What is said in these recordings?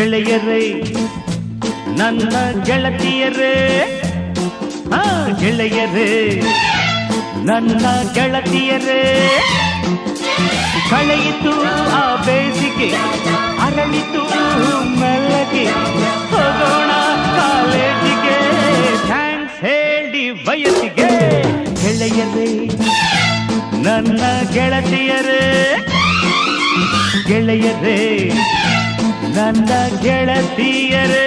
ಗೆಳೆಯರೇ ನನ್ನ ಗೆಳತಿಯರೇ, ಗೆಳೆಯರೇ ನನ್ನ ಗೆಳತಿಯರೇ, ಕಳೆಯಿತು ಆ ಬೇಸಿಗೆ ಅರಳಿತು ಮೆಲ್ಲಗೆ, ಹೋಗೋಣ ಕಾಲೇಜಿಗೆ ಥ್ಯಾಂಕ್ಸ್ ಹೇಳಿ ವಯಸ್ಸಿಗೆ. ಗೆಳೆಯರೇ ನನ್ನ ಗೆಳತಿಯರೇ, ಗೆಳೆಯರೇ ನನ್ನ ಗೆಳತಿಯರೇ.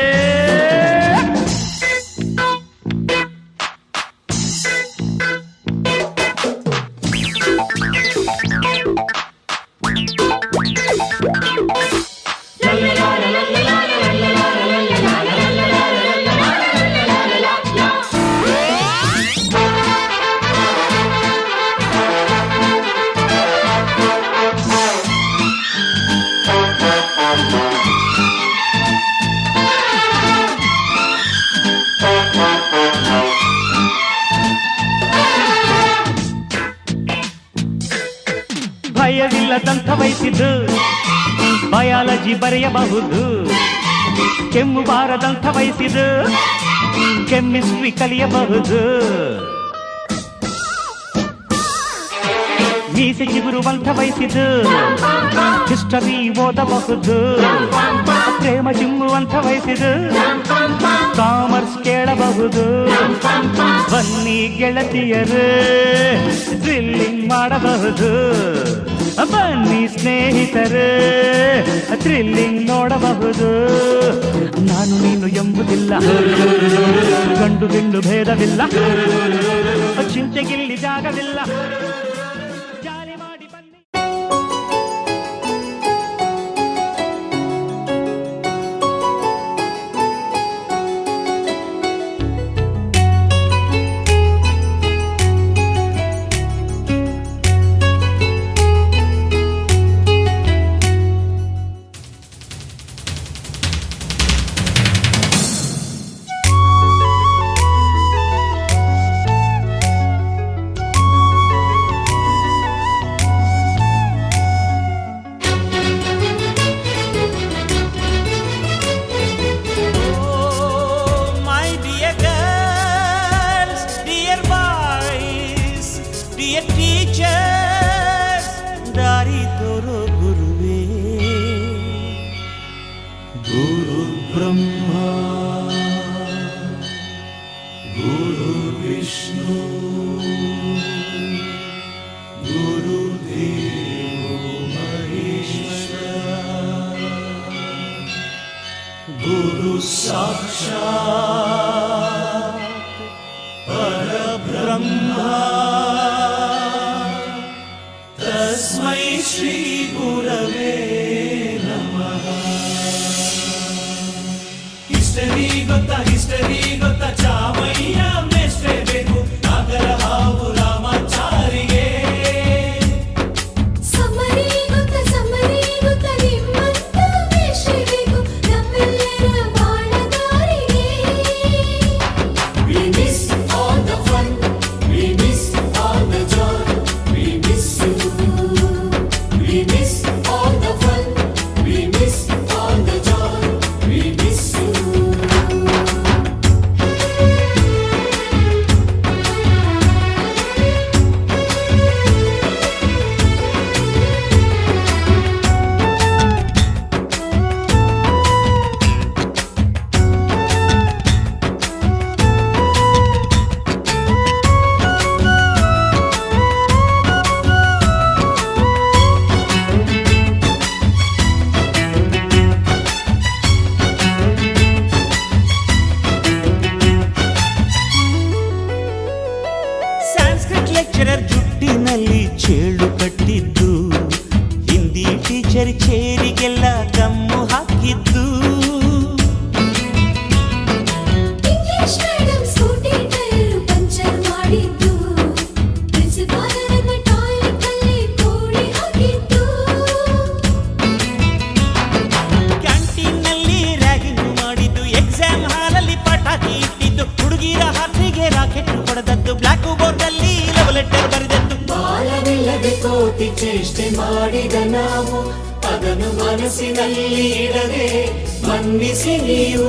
ಭಯವಿಲ್ಲದಂಥ ವಯಸ್ಸಿದ್ದು ಬಯಾಲಜಿ ಬರೆಯಬಹುದು, ಕೆಮ್ಮು ಬಾರದಂಥ ವಯಸ್ಸಿದ್ದು ಕೆಮಿಸ್ಟ್ರಿ ಕಲಿಯಬಹುದು, ಮೀಸೆ ಚಿಗುರುವಂಥ ವಯಸ್ಸಿದ್ದು ಹಿಸ್ಟರಿ ಓದಬಹುದು, ಪ್ರೇಮ ಚಿಮ್ಮುವಂಥ ವಯಸ್ಸಿದ್ದು ಕಾಮರ್ಸ್ ಕೇಳಬಹುದು. ಬನ್ನಿ ಗೆಳತಿಯರು ಥ್ರಿಲ್ಲಿಂಗ್ ಮಾಡಬಹುದು, ಬನ್ನಿ ಸ್ನೇಹಿತರು ಥ್ರಿಲ್ಲಿಂಗ್ ನೋಡಬಹುದು. ನಾನು ನೀನು ಎಂಬುದಿಲ್ಲ, ಗಂಡು ಹೆಣ್ಣು ಭೇದವಿಲ್ಲ, ಚಿಂತೆಗಿಲ್ಲಿ ಜಾಗವಿಲ್ಲ. ಜಾರಿ ಮಾಡಿ ಬನ್ನಿ. ಹಿಸ್ಟರಿ ಗೊತ್ತಾ ಚಾಮಯ್ಯ ಮೇಷ್ಟ್ರೆ ಬೇಕು ನಾಗರ ಹಾವು ರಾಮಾಚಾರಿಗೆ. ಸಮರಿ ಗೊತ್ತಾ ನಿಮ್ಮಂತ ಮೇಷ್ಟ್ರೆ ಬೇಕು ನಮ್ಮೆಲ್ಲರ ಬಾಳಗಾರಿಗೆ. We miss all the fun, we miss all the joy, we miss you. We miss all the fun, we miss all the joy, we miss you. Sanskrit lecturer ಜುಟ್ಟಿನಲ್ಲಿ ಚೇಳು ಕಟ್ಟಿದ್ದು, ಹಿಂದಿ ಟೀಚರ್ ಚೇರಿಗೆಲ್ಲ ಗಮ್ಮು ಹಾಕಿದ್ದು, English madam Scooty tyre puncture ಮಾಡಿದ್ದು, ಪ್ರಿನ್ಸಿಪಾಲರನ್ನ toilet ಅಲ್ಲಿ ಕೋಡಿ ಹಾಕಿದ್ದು, ಕ್ಯಾಂಟೀನ್ನಲ್ಲಿ ragging ಮಾಡಿದ್ದು, ಎಕ್ಸಾಮ್ ಹಾಲಲ್ಲಿ ಪಟಾಕಿ ಇಟ್ಟಿದ್ದು, ಹುಡುಗಿರ ಹಾಸಿಗೆ ರಾಕೆಟ್ ಹೊಡೆದದ್ದು, ಬ್ಲಾಕ್ ಬೋರ್ಡ್ ಅಲ್ಲಿ ಲವ್ ಲೆಟರ್ ಬರೆದದ್ದು. ಬಾಲವಿಲ್ಲದೆ ಕೋಟಿ ಚೇಷ್ಟೆ ಮಾಡಿದ ನಾವು, ಅದ ಅದನ್ನು ಮನಸ್ಸಿನಲ್ಲಿ ಇಡದೆ ಮನ್ನಿಸಿ ನೀವು.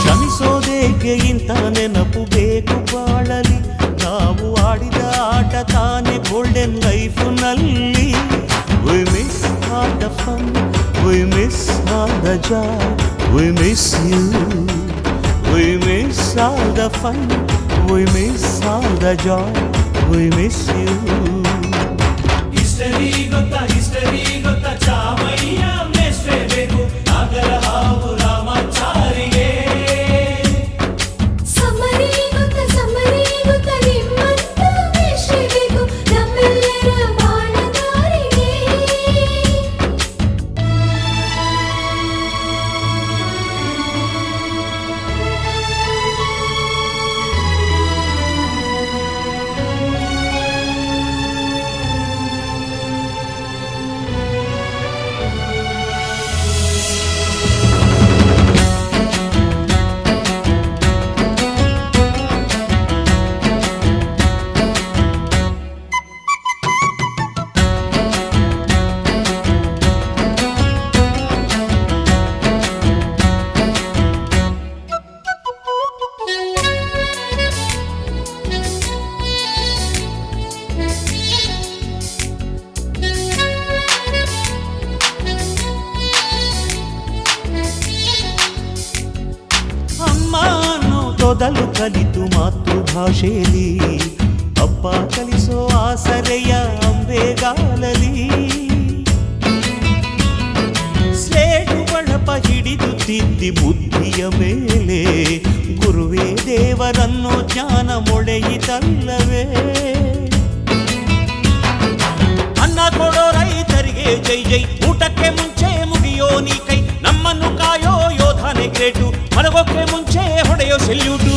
ಕ್ಷಮಿಸೋದೇಕೆ ಇಂಥ ನೆನಪು ಬೇಕು ಬಾಳಲಿ, ನಾವು ಆಡಿದ ಆಟ ತಾನೆ golden ಲೈಫ್ನಲ್ಲಿ. We miss all the fun, we miss all the joy, we miss you. We miss all the fun, we miss all the joy, we miss you. History ಗೊತ್ತಾ ಚಾಮಯ್ಯ ಮೇಷ್ಟ್ರೇ ಬೇಕು ನಾಗರ ಹಾವು ರಾಮಾಚಾರಿಗೆ. ಸಮರಿ ಗೊತ್ತ ನಿಮ್ಮಂತ ಮೇಷ್ಟ್ರೇ ಬೇಕು ನಮ್ಮೆಲ್ಲರ ಬಾಳದಾರಿಗೆ. ಮೊದಲು ಕಲಿತು ಮಾತೃಭಾಷೆಯಲ್ಲಿ, ಅಪ್ಪ ಕಲಿಸೋ ಆಸರೆಯ ಅಂಬೆಗಾಲಲಿ. ಸ್ಲೇಟು ಬಳಪ ಹಿಡಿದು ತಿದ್ದಿ ಬುದ್ಧಿಯ ಮೇಲೆ, ಗುರುವೇ ದೇವರನ್ನು ಜ್ಞಾನ ಮೊಳೆಯಿತಲ್ಲವೇ. ಅನ್ನ ಕೊಡೋ ರೈತರಿಗೆ ಜೈ ಜೈ, ಊಟಕ್ಕೆ ಮುಂಚೆ ಮುಗಿಯೋ ನೀ ಕೈ, ನಮ್ಮನ್ನು ಕಾಯೋ ಯೋಧನೆ ಗ್ರೇಟು, ಮಲಗೋಕೆ ಮುಂಚೆ ಹೊಡೆಯೋ ಸೆಲ್ಯೂಟು.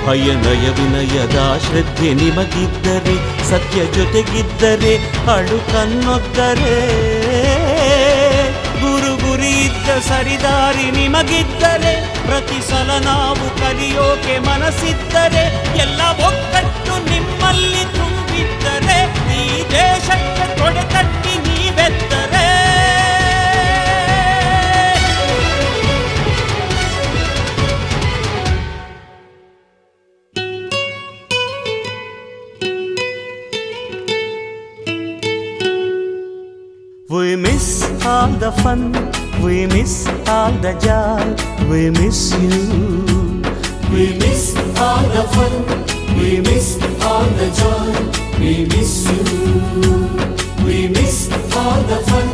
ಭಯ ನಯ ವಿನಯದ ಶ್ರದ್ಧೆ ನಿಮಗಿದ್ದರೆ, ಸತ್ಯ ಜೊತೆಗಿದ್ದರೆ, ಅಳು ಕನ್ನೊದ್ದರೆ, ಗುರಿ ಇದ್ದ ಸರಿದಾರಿ ನಿಮಗಿದ್ದರೆ, ಪ್ರತಿ ಸಲ ನಾವು ಕಲಿಯೋಕೆ ಮನಸ್ಸಿದ್ದರೆ, ಎಲ್ಲ ಒಗ್ಗಟ್ಟು ನಿಮ್ಮಲ್ಲಿ ತುಂಬಿದ್ದರೆ, ಈ ದೇಶಕ್ಕೆ ತೊಡೆ ತಟ್ಟಿ ನೀವೆದ್ದರೆ. We miss all the fun, we miss all the joy, we miss you. We miss all the fun, we miss all the joy, we miss you. We miss all the fun,